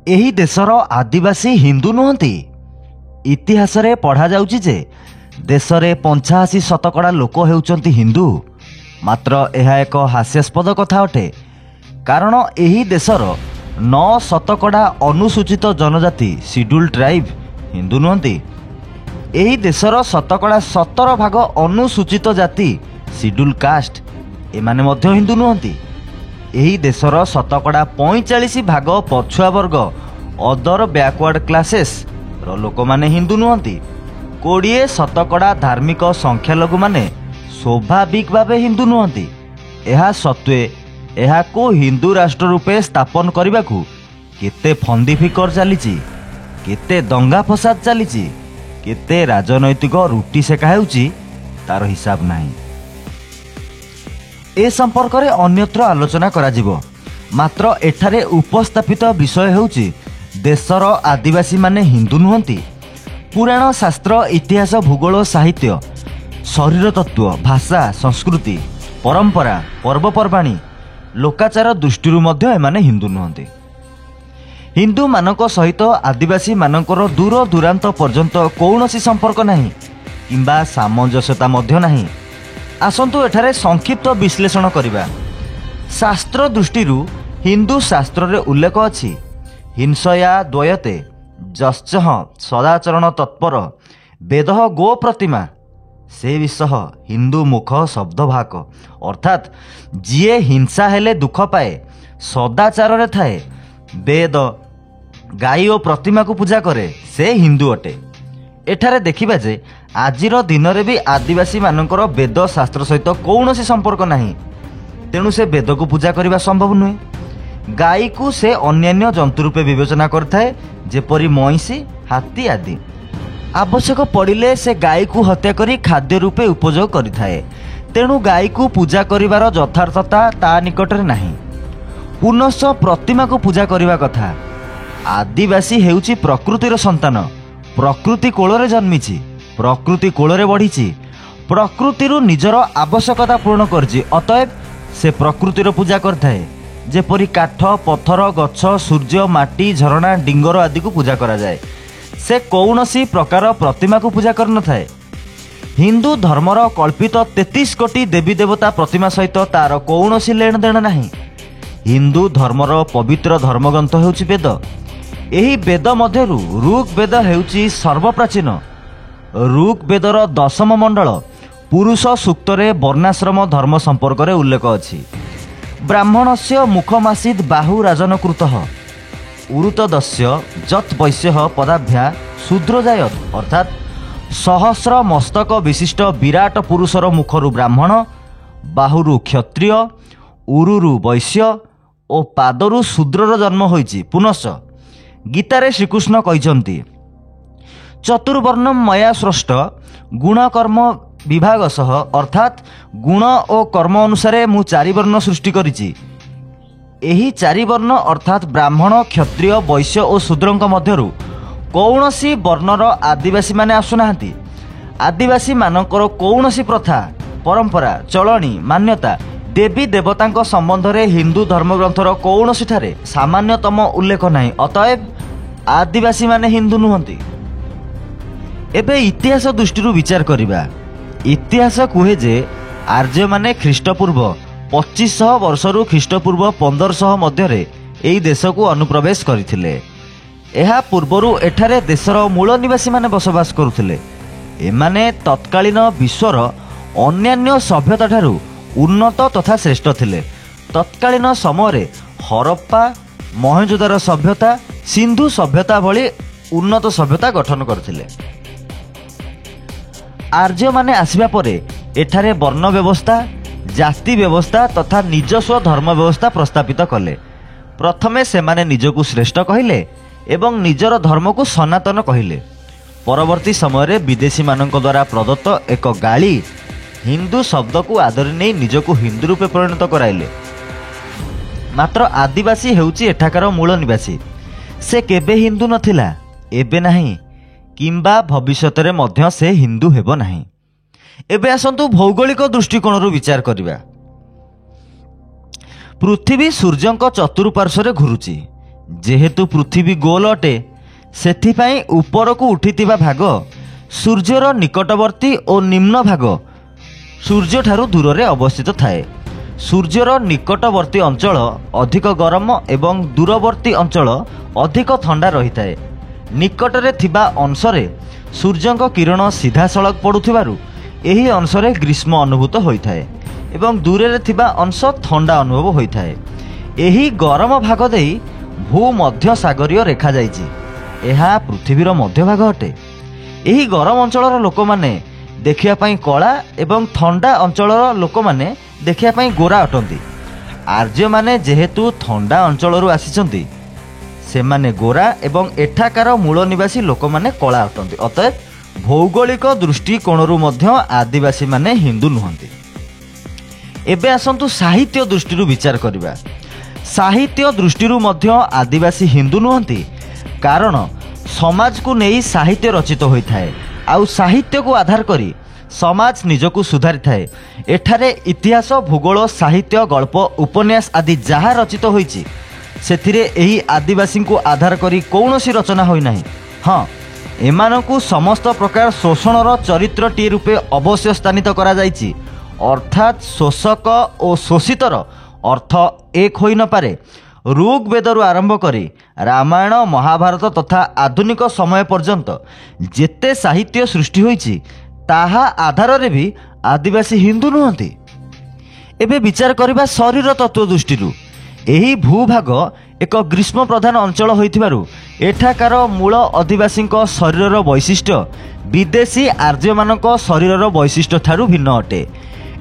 ଏହି ଦେଶର ଆଦିବାସୀ ହିନ୍ଦୁ ନୁହନ୍ତି। ଇତିହାସରେ ପଢ଼ାଯାଉଛି ଯେ ଦେଶରେ 85% ଲୋକ ହେଉଛନ୍ତି ହିନ୍ଦୁ। ମାତ୍ର ଏହା ଏକ ହାସ୍ୟାସ୍ପଦ କଥା ଅଟେ, କାରଣ ଏହି ଦେଶର 9% ଅନୁସୂଚିତ ଜନଜାତି ସିଡ୍ୟୁଲ୍ ଟ୍ରାଇବ୍ ହିନ୍ଦୁ ନୁହନ୍ତି। ଏହି ଦେଶର 17% ଅନୁସୂଚିତ ଜାତି ସିଡ୍ୟୁଲ୍ କାଷ୍ଟ ଏମାନେ ମଧ୍ୟ ହିନ୍ଦୁ ନୁହନ୍ତି। ଏହି ଦେଶର 45% ପଛୁଆ ବର୍ଗ ଅଦର ବ୍ୟାକୱାର୍ଡ କ୍ଲାସେସ୍ ଲୋକମାନେ ହିନ୍ଦୁ ନୁହନ୍ତି। 20% ଧାର୍ମିକ ସଂଖ୍ୟାଲଘୁମାନେ ସ୍ୱାଭାବିକ ଭାବେ ହିନ୍ଦୁ ନୁହନ୍ତି। ଏହା ସତ୍ତ୍ୱେ ଏହାକୁ ହିନ୍ଦୁ ରାଷ୍ଟ୍ର ରୂପେ ସ୍ଥାପନ କରିବାକୁ କେତେ ଫନ୍ଦି ଫିକର ଚାଲିଛି, କେତେ ଦଙ୍ଗା ଫସାଦ ଚାଲିଛି, କେତେ ରାଜନୈତିକ ରୁଟି ସେକା ହେଉଛି, ତାର ହିସାବ ନାହିଁ। ଏ ସମ୍ପର୍କରେ ଅନ୍ୟତ୍ର ଆଲୋଚନା କରାଯିବ। ମାତ୍ର ଏଠାରେ ଉପସ୍ଥାପିତ ବିଷୟ ହେଉଛି ଦେଶର ଆଦିବାସୀମାନେ ହିନ୍ଦୁ ନୁହନ୍ତି। ପୁରାଣ, ଶାସ୍ତ୍ର, ଇତିହାସ, ଭୂଗୋଳ, ସାହିତ୍ୟ, ଶରୀର ତତ୍ତ୍ୱ, ଭାଷା, ସଂସ୍କୃତି, ପରମ୍ପରା, ପର୍ବପର୍ବାଣୀ, ଲୋକାଚାର ଦୃଷ୍ଟିରୁ ମଧ୍ୟ ଏମାନେ ହିନ୍ଦୁ ନୁହନ୍ତି। ହିନ୍ଦୁମାନଙ୍କ ସହିତ ଆଦିବାସୀମାନଙ୍କର ଦୂର ଦୂରାନ୍ତ ପର୍ଯ୍ୟନ୍ତ କୌଣସି ସମ୍ପର୍କ ନାହିଁ କିମ୍ବା ସାମଞ୍ଜସ୍ୟତା ମଧ୍ୟ ନାହିଁ। ଆସନ୍ତୁ ଏଠାରେ ସଂକ୍ଷିପ୍ତ ବିଶ୍ଳେଷଣ କରିବା। ଶାସ୍ତ୍ର ଦୃଷ୍ଟିରୁ ହିନ୍ଦୁ ଶାସ୍ତ୍ରରେ ଉଲ୍ଲେଖ ଅଛି, ହିଂସୟା ଦ୍ୱୟତେ ଯଶ୍ଚଃ ସଦାଚରଣ ତତ୍ପର ବେଦଃ ଗୋ ପ୍ରତିମା ସେ ବିଷହ ହିନ୍ଦୁ ମୁଖ ଶବ୍ଦଭାକ। ଅର୍ଥାତ୍ ଯିଏ ହିଂସା ହେଲେ ଦୁଃଖ ପାଏ, ସଦାଚାରରେ ଥାଏ, ବେଦ, ଗାଈ ଓ ପ୍ରତିମାକୁ ପୂଜା କରେ, ସେ ହିନ୍ଦୁ ଅଟେ। ଏଠାରେ ଦେଖିବା ଯେ ଆଜିର ଦିନରେ ବି ଆଦିବାସୀମାନଙ୍କର ବେଦ ଶାସ୍ତ୍ର ସହିତ କୌଣସି ସମ୍ପର୍କ ନାହିଁ। ତେଣୁ ସେ ବେଦକୁ ପୂଜା କରିବା ସମ୍ଭବ ନୁହେଁ। ଗାଈକୁ ସେ ଅନ୍ୟାନ୍ୟ ଜନ୍ତୁ ରୂପେ ବିବେଚନା କରିଥାଏ, ଯେପରି ମଇଁଷି, ହାତୀ ଆଦି। ଆବଶ୍ୟକ ପଡ଼ିଲେ ସେ ଗାଈକୁ ହତ୍ୟା କରି ଖାଦ୍ୟ ରୂପେ ଉପଯୋଗ କରିଥାଏ। ତେଣୁ ଗାଈକୁ ପୂଜା କରିବାର ଯଥାର୍ଥତା ତା ନିକଟରେ ନାହିଁ। ପୁନଶ୍ଚ ପ୍ରତିମାକୁ ପୂଜା କରିବା କଥା। ଆଦିବାସୀ ହେଉଛି ପ୍ରକୃତିର ସନ୍ତାନ। ପ୍ରକୃତି କୋଳରେ ଜନ୍ମିଛି, ପ୍ରକୃତି କୋଳରେ ବଢ଼ିଛି, ପ୍ରକୃତିରୁ ନିଜର ଆବଶ୍ୟକତା ପୂରଣ କରିଛି। ଅତଏବ ସେ ପ୍ରକୃତିର ପୂଜା କରିଥାଏ, ଯେପରି କାଠ, ପଥର, ଗଛ, ସୂର୍ଯ୍ୟ, ମାଟି, ଝରଣା, ଡିଙ୍ଗର ଆଦିକୁ ପୂଜା କରାଯାଏ। ସେ କୌଣସି ପ୍ରକାର ପ୍ରତିମାକୁ ପୂଜା କରିନଥାଏ। ହିନ୍ଦୁ ଧର୍ମର କଳ୍ପିତ 33 କୋଟି ଦେବୀ ଦେବତା ପ୍ରତିମା ସହିତ ତାର କୌଣସି ଲେଣ ଦେଣ ନାହିଁ। ହିନ୍ଦୁ ଧର୍ମର ପବିତ୍ର ଧର୍ମଗ୍ରନ୍ଥ ହେଉଛି ବେଦ। ଏହି ବେଦ ମଧ୍ୟରୁ ଋଗ୍ ବେଦ ହେଉଛି ସର୍ବପ୍ରାଚୀନ। ଋଗ୍ ବେଦର 10ମ ମଣ୍ଡଳ ପୁରୁଷ ସୂକ୍ତରେ ବର୍ଣ୍ଣାଶ୍ରମ ଧର୍ମ ସମ୍ପର୍କରେ ଉଲ୍ଲେଖ ଅଛି। ବ୍ରାହ୍ମଣସ୍ୟ ମୁଖମାସିଦ୍ ବାହୁ ରାଜନକୃତଃ ଉରୁତଦସ୍ୟ ଯତ୍ ବୈଶ୍ୟଃ ପଦାଭ୍ୟା ଶୂଦ୍ରୋଜାୟତ୍। ଅର୍ଥାତ୍ ସହସ୍ର ମସ୍ତକ ବିଶିଷ୍ଟ ବିରାଟ ପୁରୁଷର ମୁଖରୁ ବ୍ରାହ୍ମଣ, ବାହୁରୁ କ୍ଷତ୍ରିୟ, ଉରୁରୁ ବୈଶ୍ୟ ଓ ପାଦରୁ ଶୂଦ୍ରର ଜନ୍ମ ହୋଇଛି। ପୁନଶ୍ଚ ଗୀତାରେ ଶ୍ରୀକୃଷ୍ଣ କହିଛନ୍ତି, ଚତୁର୍ବର୍ଣ୍ଣମ୍ ମୟା ସୃଷ୍ଟ ଗୁଣକର୍ମ ବିଭାଗ ସହ। ଅର୍ଥାତ୍ ଗୁଣ ଓ କର୍ମ ଅନୁସାରେ ମୁଁ 4 ବର୍ଣ୍ଣ ସୃଷ୍ଟି କରିଛି। ଏହି 4 ବର୍ଣ୍ଣ ଅର୍ଥାତ୍ ବ୍ରାହ୍ମଣ, କ୍ଷତ୍ରିୟ, ବୈଶ୍ୟ ଓ ଶୂଦ୍ରଙ୍କ ମଧ୍ୟରୁ କୌଣସି ବର୍ଣ୍ଣର ଆଦିବାସୀମାନେ ଆସୁନାହାନ୍ତି। ଆଦିବାସୀମାନଙ୍କର କୌଣସି ପ୍ରଥା, ପରମ୍ପରା, ଚଳଣି, ମାନ୍ୟତା, ଦେବୀ ଦେବତାଙ୍କ ସମ୍ବନ୍ଧରେ ହିନ୍ଦୁ ଧର୍ମଗ୍ରନ୍ଥର କୌଣସିଠାରେ ସାମାନ୍ୟତମ ଉଲ୍ଲେଖ ନାହିଁ। ଅତଏବ ଆଦିବାସୀମାନେ ହିନ୍ଦୁ ନୁହନ୍ତି। ଏବେ ଇତିହାସ ଦୃଷ୍ଟିରୁ ବିଚାର କରିବା। ଇତିହାସ କୁହେ ଯେ ଆର୍ଯ୍ୟମାନେ ଖ୍ରୀଷ୍ଟପୂର୍ବ 2500 ବର୍ଷରୁ ଖ୍ରୀଷ୍ଟପୂର୍ବ 1500 ମଧ୍ୟରେ ଏହି ଦେଶକୁ ଅନୁପ୍ରବେଶ କରିଥିଲେ। ଏହା ପୂର୍ବରୁ ଏଠାରେ ଦେଶର ମୂଳ ନିବାସୀମାନେ ବସବାସ କରୁଥିଲେ। ଏମାନେ ତତ୍କାଳୀନ ବିଶ୍ୱର ଅନ୍ୟାନ୍ୟ ସଭ୍ୟତାଠାରୁ ଉନ୍ନତ ତଥା ଶ୍ରେଷ୍ଠ ଥିଲେ। ତତ୍କାଳୀନ ସମୟରେ ହରପ୍ପା, ମହେଞ୍ଜୋଦାରୋ ସଭ୍ୟତା, ସିନ୍ଧୁ ସଭ୍ୟତା ଭଳି ଉନ୍ନତ ସଭ୍ୟତା ଗଠନ କରିଥିଲେ। ଆର୍ଯ୍ୟମାନେ ଆସିବା ପରେ ଏଠାରେ ବର୍ଣ୍ଣ ବ୍ୟବସ୍ଥା, ଜାତି ବ୍ୟବସ୍ଥା ତଥା ନିଜସ୍ୱ ଧର୍ମ ବ୍ୟବସ୍ଥା ପ୍ରସ୍ତାବିତ କଲେ। ପ୍ରଥମେ ସେମାନେ ନିଜକୁ ଶ୍ରେଷ୍ଠ କହିଲେ ଏବଂ ନିଜର ଧର୍ମକୁ ସନାତନ କହିଲେ। ପରବର୍ତ୍ତୀ ସମୟରେ ବିଦେଶୀମାନଙ୍କ ଦ୍ୱାରା ପ୍ରଦତ୍ତ ଏକ ଗାଳି ହିନ୍ଦୁ ଶବ୍ଦକୁ ଆଦରି ନେଇ ନିଜକୁ ହିନ୍ଦୁ ରୂପେ ପରିଣତ କରାଇଲେ। ମାତ୍ର ଆଦିବାସୀ ହେଉଛି ଏଠାକାର ମୂଳ ନିବାସୀ। ସେ କେବେ ହିନ୍ଦୁ ନଥିଲା, ଏବେ ନାହିଁ, କିମ୍ବା ଭବିଷ୍ୟତରେ ମଧ୍ୟ ସେ ହିନ୍ଦୁ ହେବ ନାହିଁ। ଏବେ ଆସନ୍ତୁ ଭୌଗୋଳିକ ଦୃଷ୍ଟିକୋଣରୁ ବିଚାର କରିବା। ପୃଥିବୀ ସୂର୍ଯ୍ୟଙ୍କ ଚତୁଃପାର୍ଶ୍ୱରେ ଘୁରୁଛି। जेहेतु पृथ्वी गोल अटे सेथिपाई उपरकू उठिथिबा भाग सूर्यर निकटवर्ती और निम्न भाग सूर्य ठारू दूर रे अवस्थित थाए। सूर्यर निकटवर्ती अंचल अधिक गरम एवं दूरवर्ती अंचल अधिक ठंडा रही थाए। निकटरे थिबा अंशरे सूर्यंक किरण सीधा सड़क पड़ुथिबारु एही अंशरे ग्रीष्म अनुभूत होइथाए एवं दूरे थिबा अंश ठंडा अनुभव होइथाए। एही गरम भाग देई भूमध्य सागरीय रेखा जाइछि। एहा पृथ्वीर मध्य भाग अटे। एही गरम अंचलर लोक माने देखिया पाई कला एवं ठंडा अंचलर लोक माने देखिया पाई गोरा अटंती। आर्य माने जेहेतु ठंडा अंचलरू आसिचंती सेमाने गोरा एवं एठाकार मूल निवासी लोक माने कला अटंती। अतएव भौगोलिक दृष्टिकोणरू मध्य आदिवासी माने हिंदू नुहंती। एबे आसंतु साहित्य दृष्टिरू विचार करिबा। साहित्य दृष्टिरू मध्य आदिवासी हिंदू नुहंती कारण समाज को नहीं साहित्य रचित होता है। आउ साहित्य को आधार करी समाज निजको सुधारी थाए। एठारे इतिहास भूगोल साहित्य गल्प उपन्यास आदि जहाँ रचित होइछि सेथिरे एही आदिवासी को आधार करी कौनसी रचना होई नाही। हाँ, एमानकु समस्त प्रकार शोषणर चरित्रटी रूपे अवश्य स्थानित करा जाइछि। अर्थात शोषक और शोषितर अर्थ एक होई न पारे। ऋग्वेदरू आरंभ करी रामायण महाभारत तथा आधुनिक समय पर्यंत जेते साहित्य सृष्टि होइछि ताहा आधार रे भी आदिवासी हिंदू नुहंती। एबे विचार करिबा शरीर तत्व दृष्टिरू एही भूभाग एक ग्रीष्म प्रधान अंचल होइथिबारु एठाकार मूल आदिवासी शरीर वैशिष्ट्य विदेशी आर्य मानक शरीर वैशिष्ट्य ठारू भिन्न अटे।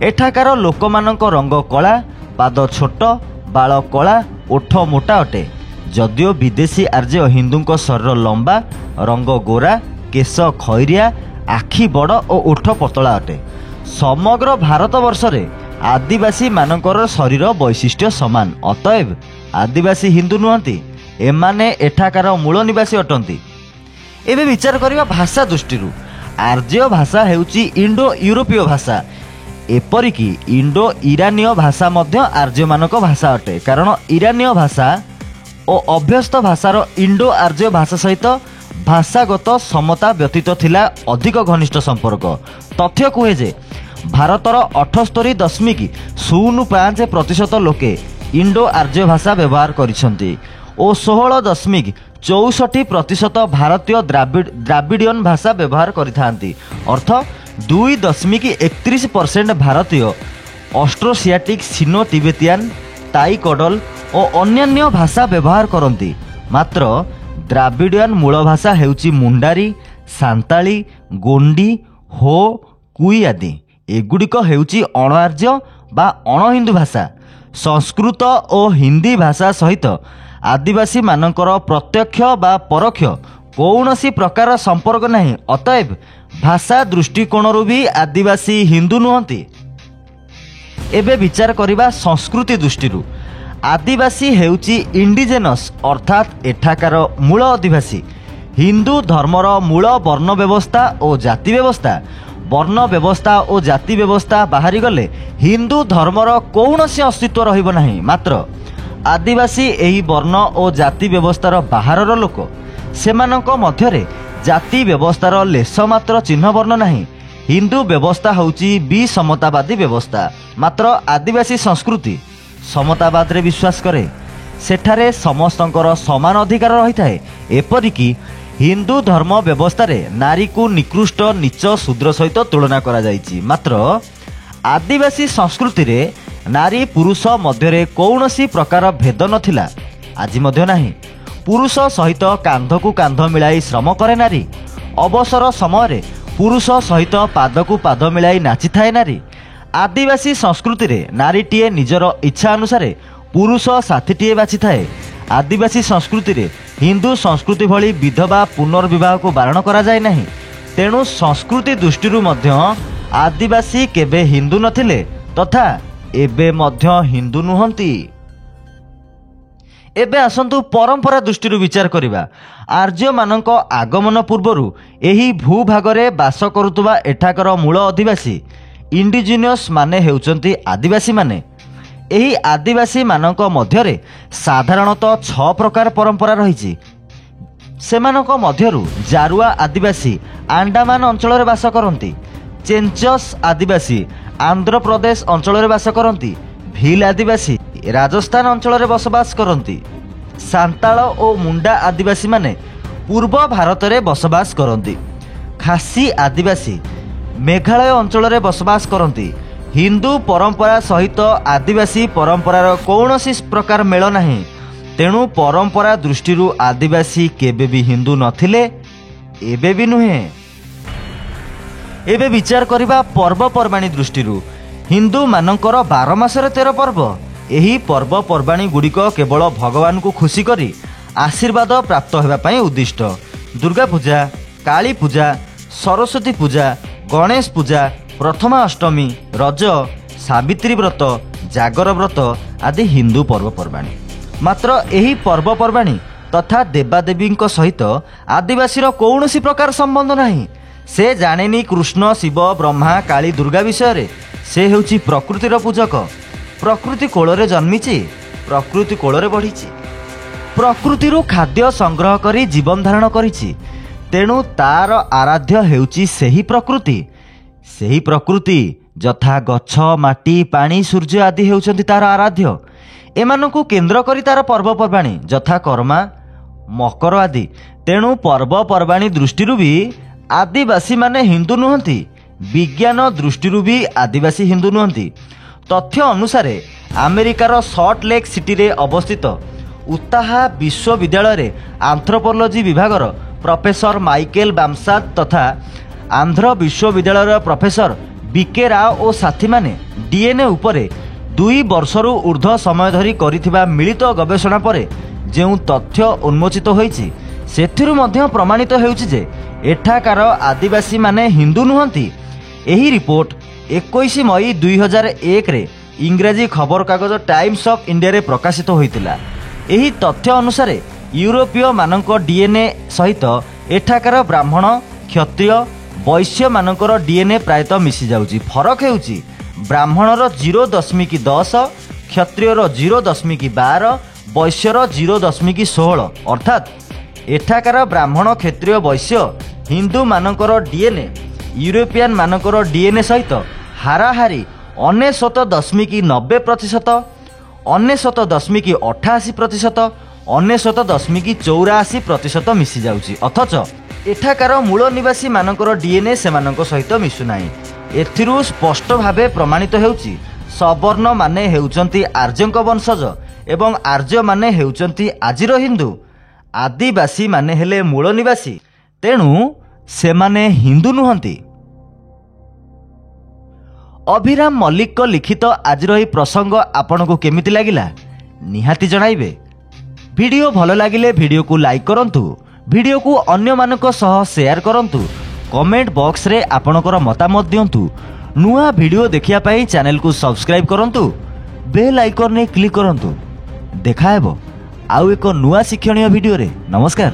एठाकार लोकमानक रंग कला, पाद छोट, बाल कला, ओठ मोटा अटे। जदिओ विदेशी आर्य हिंदू शरीर लंबा, रंग गोरा, केश खैरिया, आखि बड़ और ओठ पतला अटे। समग्र भारत वर्ष रे आदिवासी मानकर शरीर वैशिष्ट्य समान। अतएव आदिवासी हिंदू नुहंती, एमाने एठाकार मूल निवासी अटंती। एबे विचार करिबा भाषा दृष्टिरू आर्य भाषा हेउची इंडो यूरोपीय भाषा। एपरिकी इंडो इरानीय भाषा मध्य आर्य मानक भाषा अटे। कारण इरानीय भाषा और अभ्यस्त भाषार इंडो आर्य भाषा सहित भाषागत समता व्यतीत थिला अधिक घनिष्ठ संपर्क। तथ्य कहे जे भारतर 78.05% लोके इंडो आर्य भाषा व्यवहार करिसंती और 16.64% भारतीय द्राविडियन भाषा व्यवहार करिथांती। अर्थ 2.31% भारतीय ऑस्ट्रोसियाटिक, सिनो तिबेतियान, ताई कडल और अन्यान्य भाषा व्यवहार करती। मात्र द्राविडियन मूल भाषा हेउची मुंडारी, सांताली, गोंडी, हो, कुई आदि। एगुड़िक हेउची अणआर्य बा अणहिंदू भाषा। संस्कृत और हिंदी भाषा सहित आदिवासी मानकर प्रत्यक्ष बा परोक्ष कौनसी प्रकार संपर्क नहीं। अतएव भाषा दृष्टिकोणरू भी आदिवासी हिंदू नुहंती। एबे विचार करिबा संस्कृति दृष्टिरू आदिवासी हेउची इंडिजेनस अर्थात एठाकार मूल आदिवासी। हिंदू धर्मर मूल वर्ण व्यवस्था और जाति व्यवस्था। वर्ण व्यवस्था और जाति व्यवस्था बाहरी गले हिंदू धर्मर कौनसी अस्तित्व रहिबो नाही। मात्र आदिवासी एही वर्ण और जाति व्यवस्थार बाहरर लोक। सेमानक मध्यरे जाति व्यवस्थार लेस मात्र चिन्ह वर्ण नाही। हिंदू व्यवस्था होउची विसमतावादी व्यवस्था। मात्र आदिवासी संस्कृति समतावाद रे विश्वास करे। सेठारे समस्तंकर समान अधिकार रही थाए। एपरिकी हिंदू धर्म व्यवस्था रे नारी को निकृष्ट नीच शूद्र सहित तुलना करा जाइछि। मात्र आदिवासी संस्कृति रे नारी पुरुष मध्यरे कौनसी प्रकार भेद नथिला, आज मध्य नाही। पुरुष सहित कांध को कांध मिलाई श्रम करे नारी। अवसर समय पुरुष सहित पाद को पाद मिलाई नाची थाए नारी। आदिवासी संस्कृति रे नारीटीए निजर इच्छा अनुसार पुरुष साथीटीए बाछि थाए। आदिवासी संस्कृति रे हिंदू संस्कृति भली विधवा पुनर्विवाह को बारण करा जाय नाही। तेणु संस्कृति दृष्टिरू मध्य आदिवासी केबे हिंदू नथिले तथा एबे मध्य हिंदू नुहंती। एबे आसंतु परंपरा दृष्टिरू विचार करिबा। आर्य मानक आगमन पूर्वरु एही भूभागरे बास करुतबा एठाकर मूल आदिवासी इंडिजिनियस माने हेउचंती आदिवासी माने। ଏହି ଆଦିବାସୀମାନଙ୍କ ମଧ୍ୟରେ ସାଧାରଣତଃ 6 ପ୍ରକାର ପରମ୍ପରା ରହିଛି। ସେମାନଙ୍କ ମଧ୍ୟରୁ ଜାରୁଆ ଆଦିବାସୀ ଆଣ୍ଡାମାନ ଅଞ୍ଚଳରେ ବାସ କରନ୍ତି। ଚେଞ୍ଚସ୍ ଆଦିବାସୀ ଆନ୍ଧ୍ରପ୍ରଦେଶ ଅଞ୍ଚଳରେ ବାସ କରନ୍ତି। ଭିଲ୍ ଆଦିବାସୀ ରାଜସ୍ଥାନ ଅଞ୍ଚଳରେ ବସବାସ କରନ୍ତି। ସାନ୍ତାଳ ଓ ମୁଣ୍ଡା ଆଦିବାସୀମାନେ ପୂର୍ବ ଭାରତରେ ବସବାସ କରନ୍ତି। ଖାସି ଆଦିବାସୀ ମେଘାଳୟ ଅଞ୍ଚଳରେ ବସବାସ କରନ୍ତି। ହିନ୍ଦୁ ପରମ୍ପରା ସହିତ ଆଦିବାସୀ ପରମ୍ପରାର କୌଣସି ପ୍ରକାର ମେଳ ନାହିଁ। ତେଣୁ ପରମ୍ପରା ଦୃଷ୍ଟିରୁ ଆଦିବାସୀ କେବେ ବି ହିନ୍ଦୁ ନଥିଲେ, ଏବେ ବି ନୁହେଁ। ଏବେ ବିଚାର କରିବା ପର୍ବପର୍ବାଣୀ ଦୃଷ୍ଟିରୁ ହିନ୍ଦୁମାନଙ୍କର 12 ମାସରେ 13 ପର୍ବ। ଏହି ପର୍ବପର୍ବାଣୀ ଗୁଡ଼ିକ କେବଳ ଭଗବାନଙ୍କୁ ଖୁସି କରି ଆଶୀର୍ବାଦ ପ୍ରାପ୍ତ ହେବା ପାଇଁ ଉଦ୍ଦିଷ୍ଟ। ଦୁର୍ଗା ପୂଜା, କାଳୀ ପୂଜା, ସରସ୍ୱତୀ ପୂଜା, ଗଣେଶ ପୂଜା, ପ୍ରଥମା ଅଷ୍ଟମୀ, ରଜ, ସାବିତ୍ରୀ ବ୍ରତ, ଜାଗର ବ୍ରତ ଆଦି ହିନ୍ଦୁ ପର୍ବପର୍ବାଣୀ। ମାତ୍ର ଏହି ପର୍ବପର୍ବାଣୀ ତଥା ଦେବାଦେବୀଙ୍କ ସହିତ ଆଦିବାସୀର କୌଣସି ପ୍ରକାର ସମ୍ବନ୍ଧ ନାହିଁ। ସେ ଜାଣେନି କୃଷ୍ଣ, ଶିବ, ବ୍ରହ୍ମା, କାଳୀ, ଦୁର୍ଗା ବିଷୟରେ। ସେ ହେଉଛି ପ୍ରକୃତିର ପୂଜକ। ପ୍ରକୃତି କୋଳରେ ଜନ୍ମିଛି, ପ୍ରକୃତି କୋଳରେ ବଢ଼ିଛି, ପ୍ରକୃତିରୁ ଖାଦ୍ୟ ସଂଗ୍ରହ କରି ଜୀବନ ଧାରଣ କରିଛି। ତେଣୁ ତାର ଆରାଧ୍ୟ ହେଉଛି ସେହି ପ୍ରକୃତି। ସେହି ପ୍ରକୃତି ଯଥା ଗଛ, ମାଟି, ପାଣି, ସୂର୍ଯ୍ୟ ଆଦି ହେଉଛନ୍ତି ତାର ଆରାଧ୍ୟ। ଏମାନଙ୍କୁ କେନ୍ଦ୍ର କରି ତାର ପର୍ବପର୍ବାଣୀ ଯଥା କର୍ମା, ମକର ଆଦି। ତେଣୁ ପର୍ବପର୍ବାଣୀ ଦୃଷ୍ଟିରୁ ବି ଆଦିବାସୀମାନେ ହିନ୍ଦୁ ନୁହନ୍ତି। ବିଜ୍ଞାନ ଦୃଷ୍ଟିରୁ ବି ଆଦିବାସୀ ହିନ୍ଦୁ ନୁହନ୍ତି। ତଥ୍ୟ ଅନୁସାରେ ଆମେରିକାର ସଲ୍ଟ ଲେକ୍ ସିଟିରେ ଅବସ୍ଥିତ ଉତାହା ବିଶ୍ୱବିଦ୍ୟାଳୟରେ ଆନ୍ଥ୍ରୋପୋଲୋଜି ବିଭାଗର ପ୍ରଫେସର ମାଇକେଲ ବାମସାଦ ତଥା ଆନ୍ଧ୍ର ବିଶ୍ୱବିଦ୍ୟାଳୟର ପ୍ରଫେସର ବିକେ ରାଓ ଓ ସାଥୀମାନେ ଡିଏନ୍ଏ ଉପରେ 2 ବର୍ଷରୁ ଉର୍ଦ୍ଧ୍ୱ ସମୟ ଧରି କରିଥିବା ମିଳିତ ଗବେଷଣା ପରେ ଯେଉଁ ତଥ୍ୟ ଉନ୍ମୋଚିତ ହୋଇଛି, ସେଥିରୁ ମଧ୍ୟ ପ୍ରମାଣିତ ହେଉଛି ଯେ ଏଠାକାର ଆଦିବାସୀମାନେ ହିନ୍ଦୁ ନୁହନ୍ତି। ଏହି ରିପୋର୍ଟ 21 ମଇ 2001ରେ ଇଂରାଜୀ ଖବରକାଗଜ ଟାଇମ୍ସ ଅଫ୍ ଇଣ୍ଡିଆରେ ପ୍ରକାଶିତ ହୋଇଥିଲା। ଏହି ତଥ୍ୟ ଅନୁସାରେ ୟୁରୋପୀୟମାନଙ୍କ ଡିଏନ୍ଏ ସହିତ ଏଠାକାର ବ୍ରାହ୍ମଣ, କ୍ଷତ୍ରିୟ, ବୈଶ୍ୟମାନଙ୍କର ଡିଏନ୍ଏ ପ୍ରାୟତଃ ମିଶିଯାଉଛି। ଫରକ ହେଉଛି ବ୍ରାହ୍ମଣର 0.10, କ୍ଷତ୍ରିୟର 0.12, ବୈଶ୍ୟର 0.16। ଅର୍ଥାତ୍ ଏଠାକାର ବ୍ରାହ୍ମଣ, କ୍ଷତ୍ରିୟ, ବୈଶ୍ୟ ହିନ୍ଦୁମାନଙ୍କର ଡିଏନ୍ଏ ୟୁରୋପିଆନ୍ ମାନଙ୍କର ଡିଏନ୍ଏ ସହିତ ହାରାହାରି 99.90%, 99.88%, 99.84% ମିଶିଯାଉଛି। ଅଥଚ ଏଠାକାର ମୂଳ ନିବାସୀ ମାନଙ୍କର ଡିଏନ୍ଏ ସେମାନଙ୍କ ସହିତ ମିଶୁନାହିଁ। ଏଥିରୁ ସ୍ପଷ୍ଟ ଭାବେ ପ୍ରମାଣିତ ହେଉଛି ସବର୍ଣ୍ଣମାନେ ହେଉଛନ୍ତି ଆର୍ଯ୍ୟଙ୍କ ବଂଶଜ ଏବଂ ଆର୍ଯ୍ୟମାନେ ହେଉଛନ୍ତି ଆଜିର ହିନ୍ଦୁ। ଆଦିବାସୀମାନେ ହେଲେ ମୂଳ ନିବାସୀ, ତେଣୁ ସେମାନେ ହିନ୍ଦୁ ନୁହନ୍ତି। ଅଭିରାମ ମଲ୍ଲିକଙ୍କ ଲିଖିତ ଆଜିର ଏହି ପ୍ରସଙ୍ଗ ଆପଣଙ୍କୁ କେମିତି ଲାଗିଲା ନିହାତି ଜଣାଇବେ। ଭିଡ଼ିଓ ଭଲ ଲାଗିଲେ ଭିଡ଼ିଓକୁ ଲାଇକ୍ କରନ୍ତୁ, ଭିଡ଼ିଓକୁ ଅନ୍ୟମାନଙ୍କ ସହ ସେୟାର କରନ୍ତୁ, କମେଣ୍ଟ ବକ୍ସରେ ଆପଣଙ୍କର ମତାମତ ଦିଅନ୍ତୁ। ନୂଆ ଭିଡ଼ିଓ ଦେଖିବା ପାଇଁ ଚ୍ୟାନେଲକୁ ସବସ୍କ୍ରାଇବ୍ କରନ୍ତୁ, ବେଲ୍ ଆଇକନ୍ରେ କ୍ଲିକ୍ କରନ୍ତୁ। ଦେଖାହେବ ଆଉ ଏକ ନୂଆ ଶିକ୍ଷଣୀୟ ଭିଡ଼ିଓରେ। ନମସ୍କାର।